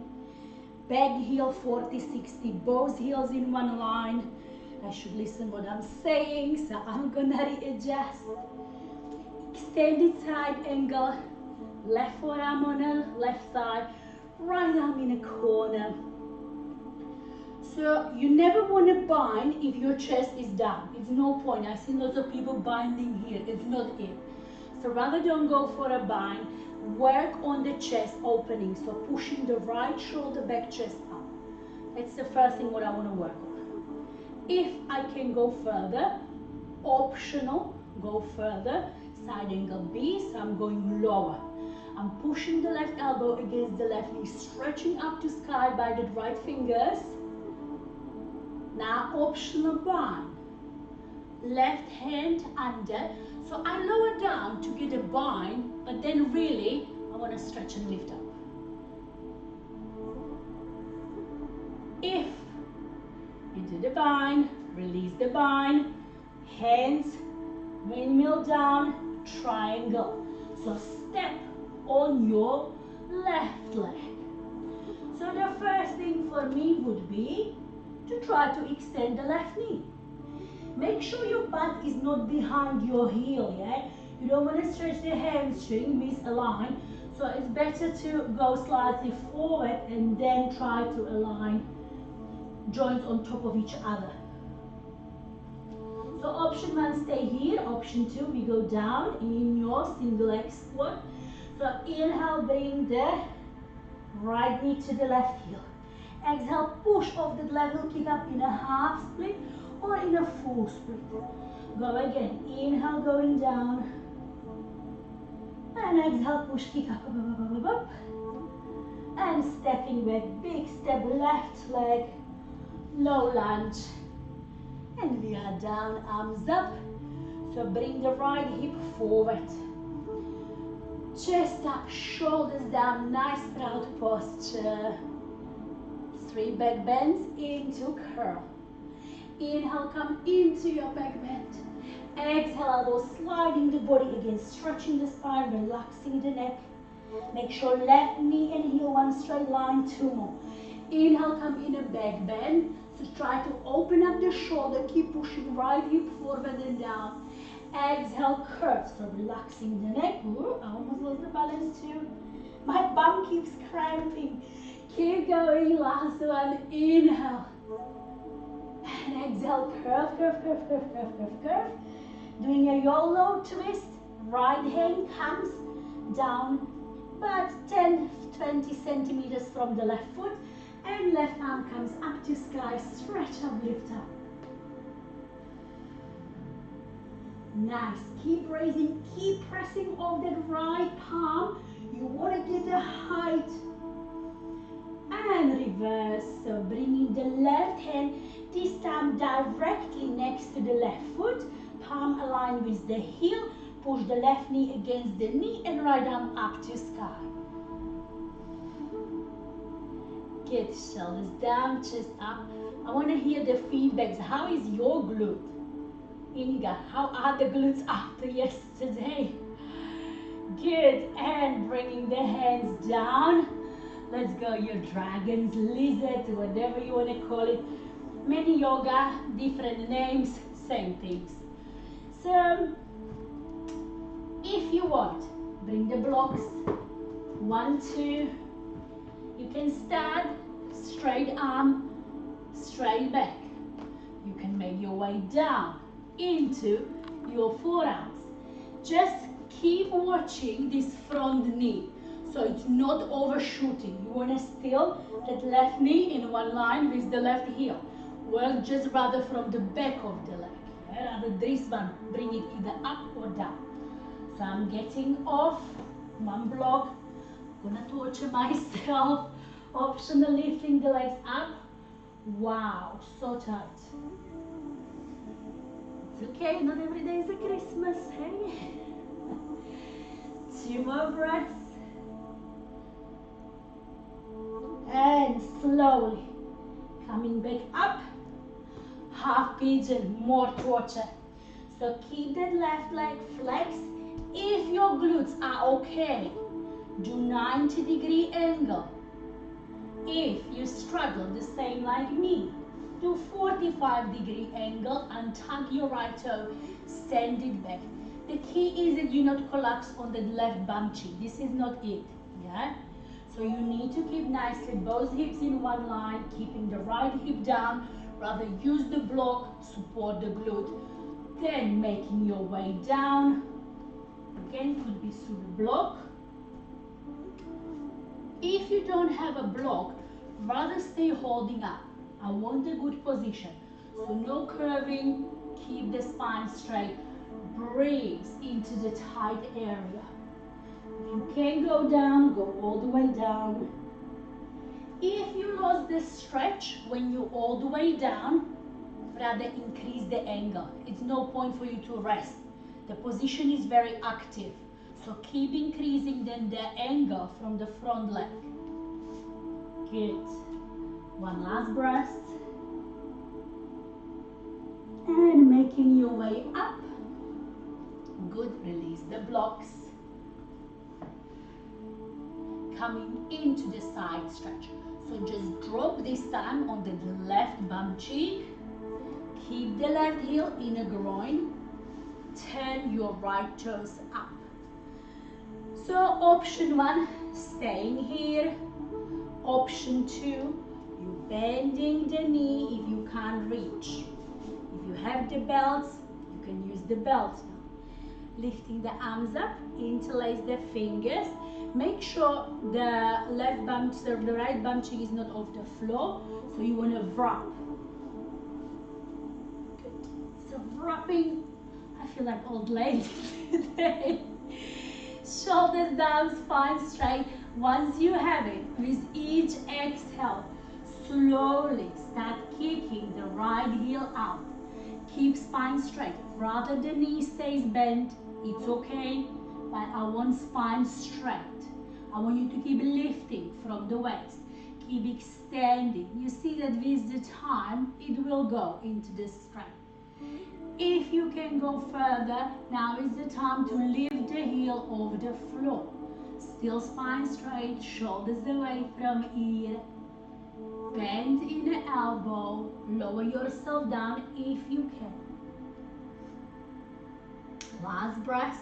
Back heel 40, 60, both heels in one line. I should listen what I'm saying, so I'm gonna readjust. Extended side angle, left forearm on the left side, right arm in a corner. So you never want to bind if your chest is down. It's no point. I've seen lots of people binding here. It's not it. So rather don't go for a bind. Work on the chest opening, so pushing the right shoulder back, chest up. That's the first thing what I want to work on. If I can go further, optional, go further, side angle B, so I'm going lower. I'm pushing the left elbow against the left knee, stretching up to sky by the right fingers. Now optional bind. left hand under. So I lower down to get a bind, but then really I want to stretch and lift up. If into the bind, release the bind, hands, windmill down, triangle. So step on your left leg. So the first thing for me would be to try to extend the left knee. Make sure your butt is not behind your heel, yeah? You don't want to stretch the hamstring, misalign. So it's better to go slightly forward and then try to align joints on top of each other. So option 1, stay here. Option 2, we go down in your single leg squat. So inhale, bring the right knee to the left heel. Exhale, push off the leg, kick up in a half split or in a full split. Go again. Inhale, going down. And exhale, push, kick up, up. And stepping back, big step, left leg, low lunge. And we are down, arms up. So bring the right hip forward. Chest up, shoulders down, nice proud posture. 3 back bends into curl. Inhale, come into your back bend. Exhale, elbows sliding the body again, stretching the spine, relaxing the neck. Make sure left knee and heel, one straight line, 2 more. Inhale, come in a back bend. So try to open up the shoulder, keep pushing right hip forward and down. Exhale, curve, so relaxing the neck. Ooh, I almost lost the balance too. My bum keeps cramping. Keep going, last one, inhale. And exhale, curve, curve, curve, curve, curve, curve, curve. Doing a YOLO twist, right hand comes down about 10-20 centimeters from the left foot, and left arm comes up to sky, stretch up, lift up. Nice, keep raising, keep pressing off that right palm. You want to get the height. And reverse, so bringing the left hand, this time directly next to the left foot, palm aligned with the heel, push the left knee against the knee and right arm up to sky. Good, shoulders down, chest up. I want to hear the feedbacks. How is your glute? Inga, how are the glutes after yesterday? Good, and bringing the hands down. Let's go, your dragon's lizard, whatever you want to call it. Many yoga, different names, same things. So, if you want, bring the blocks. 1, 2. You can start straight arm, straight back. You can make your way down into your forearms. Just keep watching this front knee, so it's not overshooting. You want to still that left knee in one line with the left heel. Work just rather from the back of the leg. Yeah? Rather this one, bring it either up or down. So I'm getting off one block. I'm gonna torture myself. Optional lifting the legs up. Wow, so tight. It's okay, not every day is a Christmas, hey? 2 more breaths. And slowly coming back up. Half pigeon, more torture. So keep that left leg flexed. If your glutes are okay, do 90-degree angle. If you struggle, the same like me, do 45-degree angle and tuck your right toe, send it back. The key is that you not collapse on the left bum cheek. This is not it, yeah? So you need to keep nicely both hips in one line, keeping the right hip down, rather use the block, support the glute, then making your way down. Again, could be through the block. If you don't have a block, rather stay holding up. I want a good position. So no curving, keep the spine straight, breathe into the tight area. If you can go down, go all the way down. If you lost the stretch when you're all the way down, rather increase the angle. It's no point for you to rest. The position is very active. So keep increasing then the angle from the front leg. Good. One last breath. And making your way up. Good. Release the blocks. Coming into the side stretch. So just drop this time on the left bum cheek. Keep the left heel in a groin. Turn your right toes up. So option 1, staying here. Option 2, you bending the knee if you can't reach. If you have the belts, you can use the belt now. Lifting the arms up, interlace the fingers. Make sure the right bum cheek is not off the floor. So you want to wrap. Good. So wrapping. I feel like old lady today. Shoulders down, spine straight. Once you have it, with each exhale, slowly start kicking the right heel out. Keep spine straight. Rather the knee stays bent, it's okay, but I want spine straight. I want you to keep lifting from the waist. Keep extending. You see that with the time, it will go into the strength. If you can go further, now is the time to lift the heel over the floor. Still spine straight, shoulders away from ear. Bend in the elbow, lower yourself down if you can. Last breath.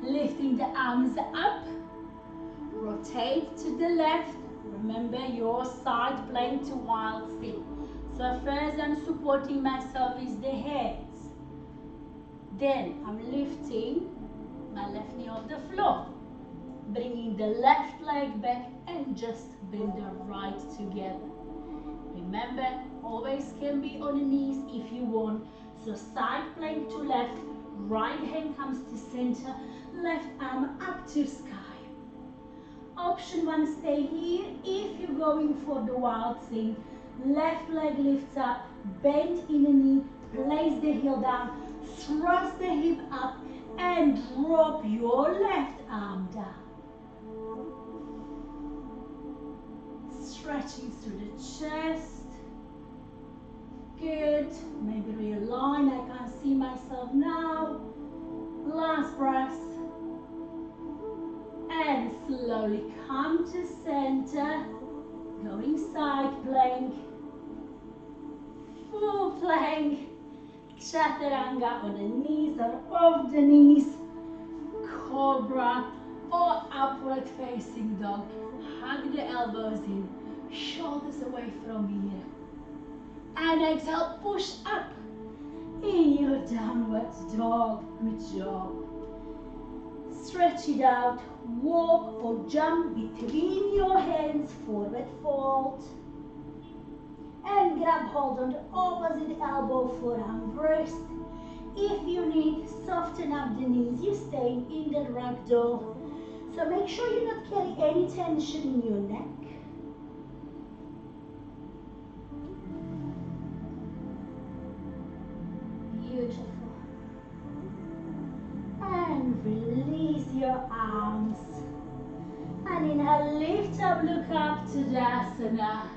Lifting the arms up. Rotate to the left. Remember your side plank to wild sit. So first I'm supporting myself with the hands. Then I'm lifting my left knee off the floor. Bringing the left leg back and just bring the right together. Remember, always can be on the knees if you want. So side plank to left, right hand comes to center, left arm up to sky. Option 1, stay here. If you're going for the wild thing, left leg lifts up, bend in the knee, place the heel down, thrust the hip up and drop your left arm down. Stretching through the chest. Good. Maybe realign. I can't see myself now. Last breath. And slowly come to center. Going side plank. Full plank. Chaturanga on the knees or off the knees. Cobra or upward facing dog. Hug the elbows in. Shoulders away from here. And exhale, push up in your downward dog. Good job. Stretch it out. Walk or jump between your hands. Forward fold. And grab hold on the opposite elbow, forearm, wrist. If you need, soften up the knees. You stay in the ragdoll. So make sure you not carry any tension in your neck. Beautiful. And release your arms. And inhale, lift up, look up to Tadasana.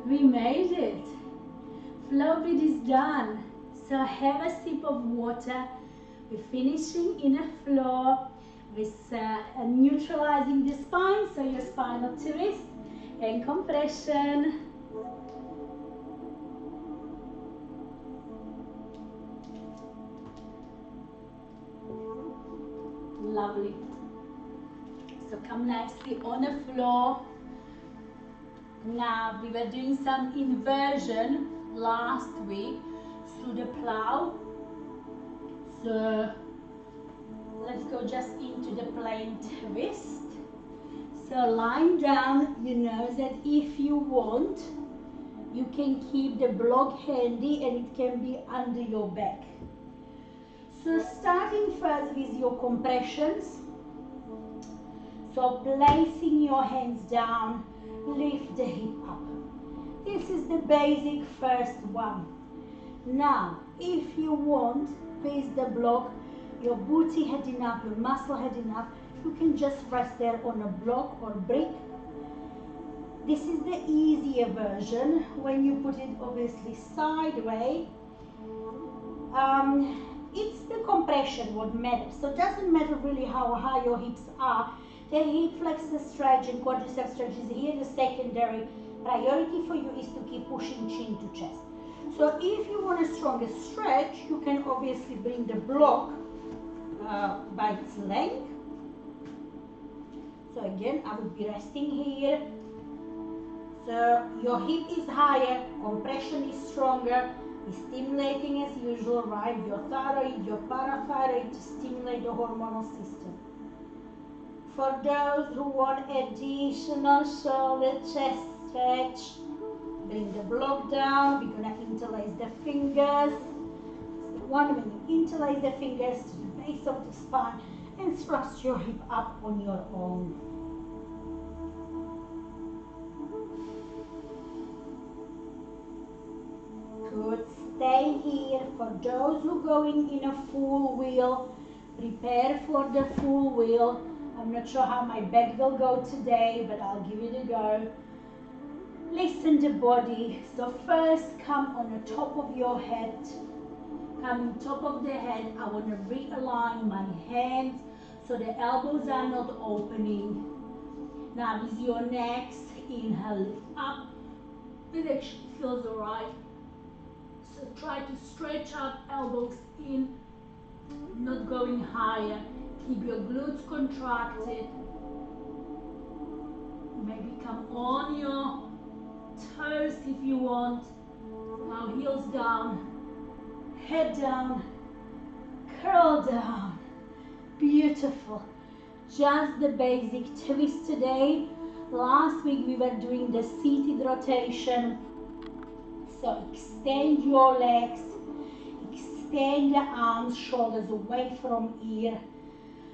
We made it. Flow bit is done. So have a sip of water. We're finishing in a floor with neutralizing the spine, so your spinal twist and compression. Lovely. So come nicely on the floor. Now we were doing some inversion last week through the plow. So let's go just into the plain twist. So lying down, you know that if you want, you can keep the block handy and it can be under your back. So starting first with your compressions. So placing your hands down, lift the hip up. This is the basic first one. Now, if you want, face the block, your booty heading up, your muscle heading up, you can just rest there on a block or brick. This is the easier version. When you put it obviously sideways, it's the compression what matters. So it doesn't matter really how high your hips are. The hip flexor stretch and quadricep stretch is here. The secondary priority for you is to keep pushing chin to chest. So if you want a stronger stretch, you can obviously bring the block by its length. So again, I would be resting here. So your hip is higher, compression is stronger, is stimulating as usual, right? Your thyroid, your parathyroid to stimulate the hormonal system. For those who want additional shoulder chest stretch, bring the block down. We're going to interlace the fingers. So when you interlace the fingers to the base of the spine and thrust your hip up on your own. Good. Stay here. For those who are going in a full wheel, prepare for the full wheel. I'm not sure how my back will go today, but I'll give it a go. Listen to body. So first, come on the top of your head. Come on top of the head. I want to realign my hands so the elbows are not opening. Now with your next inhale, lift up. It actually feels alright. So try to stretch out, elbows in, not going higher. Keep your glutes contracted. Maybe come on your toes if you want. Now heels down, head down, curl down. Beautiful. Just the basic twist today. Last week we were doing the seated rotation. So extend your legs, extend the arms, shoulders away from ear.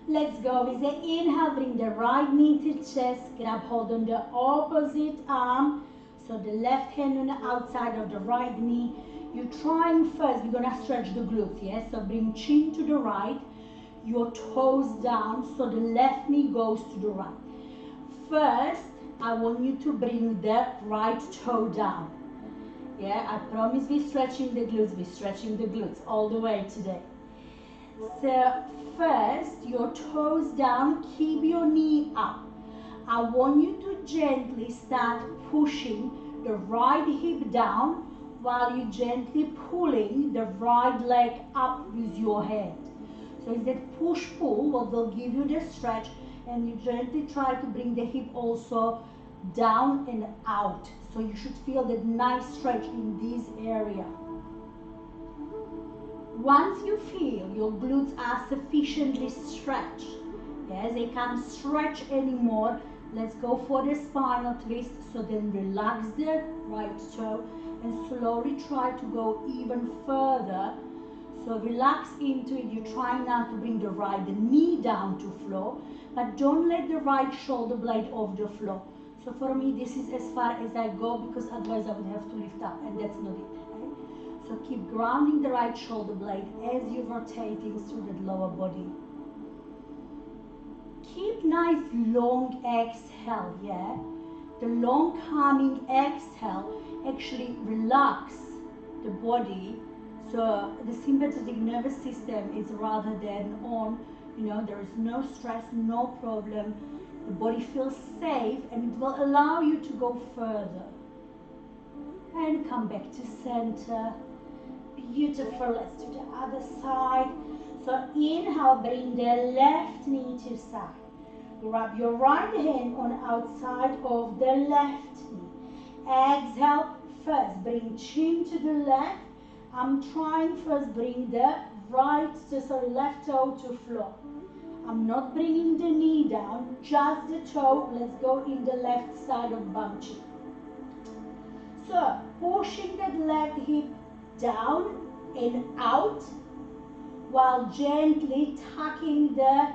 Let's go with the inhale, bring the right knee to chest, grab hold on the opposite arm. So the left hand on the outside of the right knee. You're trying first, we're gonna stretch the glutes, yes? So bring chin to the right, your toes down, so the left knee goes to the right. First, I want you to bring the right toe down. Yeah, I promise we're stretching the glutes all the way today. So first, your toes down, keep your knee up. I want you to gently start pushing the right hip down while you're gently pulling the right leg up with your hand. So it's that push-pull what will give you the stretch, and you gently try to bring the hip also down and out. So you should feel that nice stretch in this area. Once you feel your glutes are sufficiently stretched, yes, they can't stretch anymore, let's go for the spinal twist. So then relax the right toe and slowly try to go even further. So relax into it. You're trying now to bring the right knee down to floor, but don't let the right shoulder blade off the floor. So for me, this is as far as I go, because otherwise I would have to lift up, and that's not it. Right? So keep grounding the right shoulder blade as you're rotating through the lower body. Keep nice long exhale, yeah? The long calming exhale actually relax the body. So the sympathetic nervous system is rather than on, you know, there is no stress, no problem. The body feels safe, and it will allow you to go further. And come back to center. Beautiful. Let's do the other side. So inhale, bring the left knee to side. Grab your right hand on outside of the left knee. Exhale, first bring chin to the left. I'm trying first bring the left toe to floor. I'm not bringing the knee down, just the toe. Let's go in the left side of bum chin. So pushing that left hip down and out while gently tucking the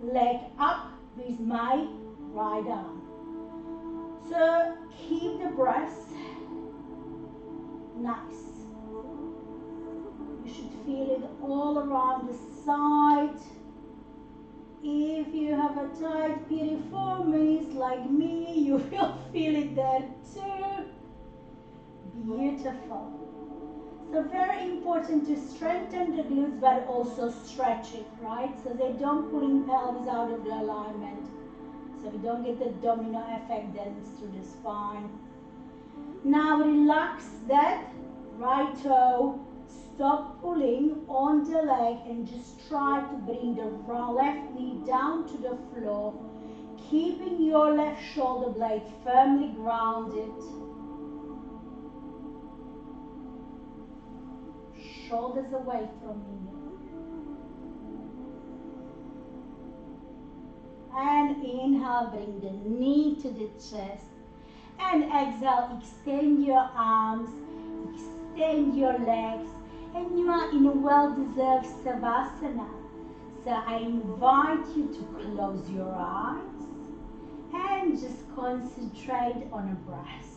leg up with my right arm. So keep the breath nice. You should feel it all around the side. If you have a tight piriformis like me, you will feel it there too. Beautiful. So very important to strengthen the glutes but also stretch it, right? So they don't pulling pelvis out of the alignment. So we don't get the domino effect then through the spine. Now relax that right toe. Stop pulling on the leg and just try to bring the left knee down to the floor, keeping your left shoulder blade firmly grounded. Shoulders away from you. And inhale, bring the knee to the chest. And exhale, extend your arms, extend your legs. And you are in a well-deserved Savasana. So I invite you to close your eyes and just concentrate on a breath.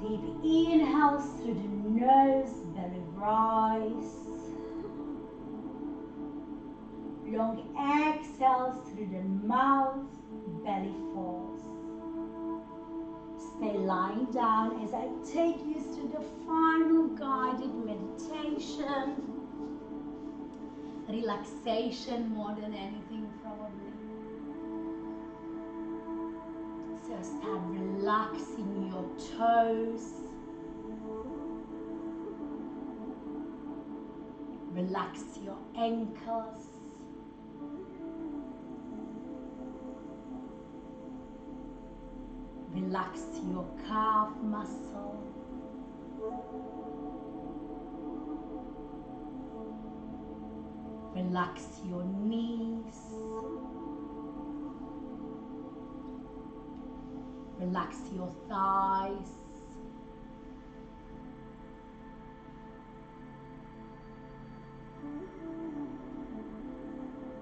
Deep inhales through the nose, belly rise. Long exhales through the mouth, belly falls. Stay lying down as I take you through the final guided meditation. Relaxation more than anything probably. So start relaxing your toes. Relax your ankles. Relax your calf muscle. Relax your knees. Relax your thighs.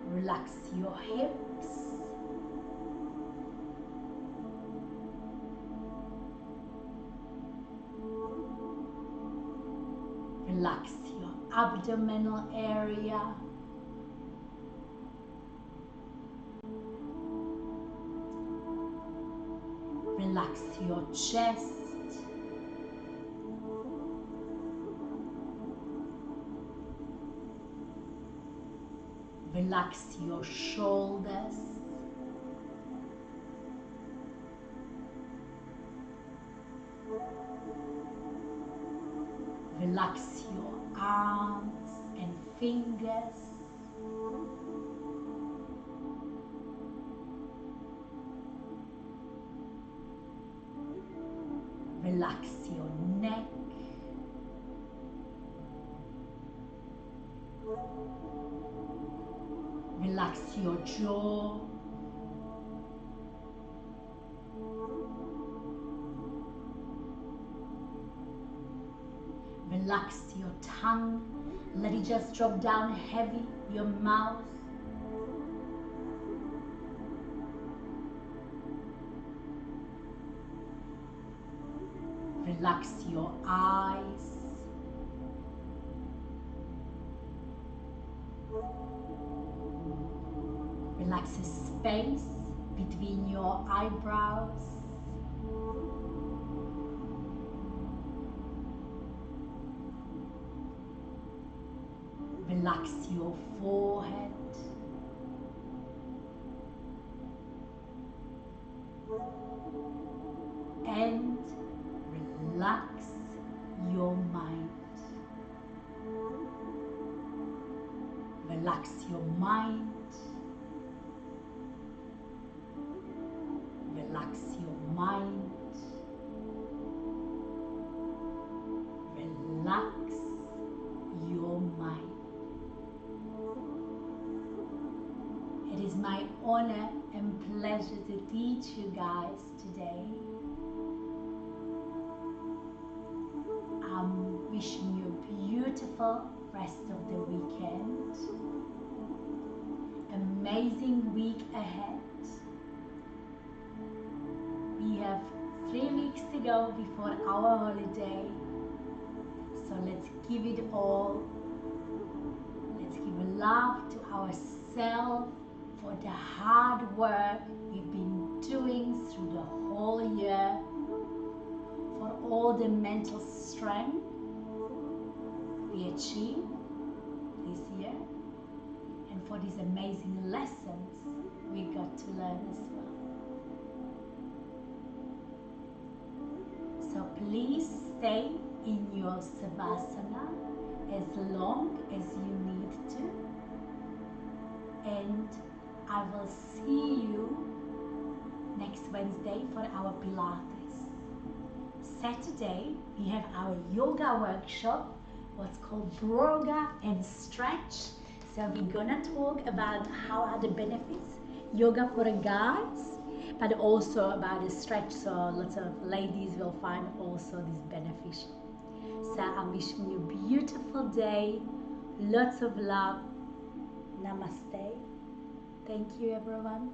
Relax your hips. Relax your abdominal area. Relax your chest. Relax your shoulders. Relax your arms and fingers. Relax your neck. Relax your jaw. Relax your tongue. Let it just drop down heavy. Your mouth. Relax your eyes. Relax the space between your eyebrows. Relax your forehead. And relax your mind. Relax your mind. Relax your mind. Relax your mind. It is my honor and pleasure to teach you guys today. I'm wishing you a beautiful rest of the weekend. Amazing week ahead. have 3 weeks to go before our holiday. So let's give it all. Let's give love to ourselves for the hard work we've been doing through the whole year, for all the mental strength we achieved this year, and for these amazing lessons we got to learn as well. So please stay in your Savasana as long as you need to, and I will see you next Wednesday for our Pilates. Saturday we have our yoga workshop, what's called Broga and Stretch. So we're gonna talk about how are the benefits, yoga for the guys, but also about the stretch, so lots of ladies will find also this beneficial. So I'm wishing you a beautiful day, lots of love. Namaste. Thank you everyone.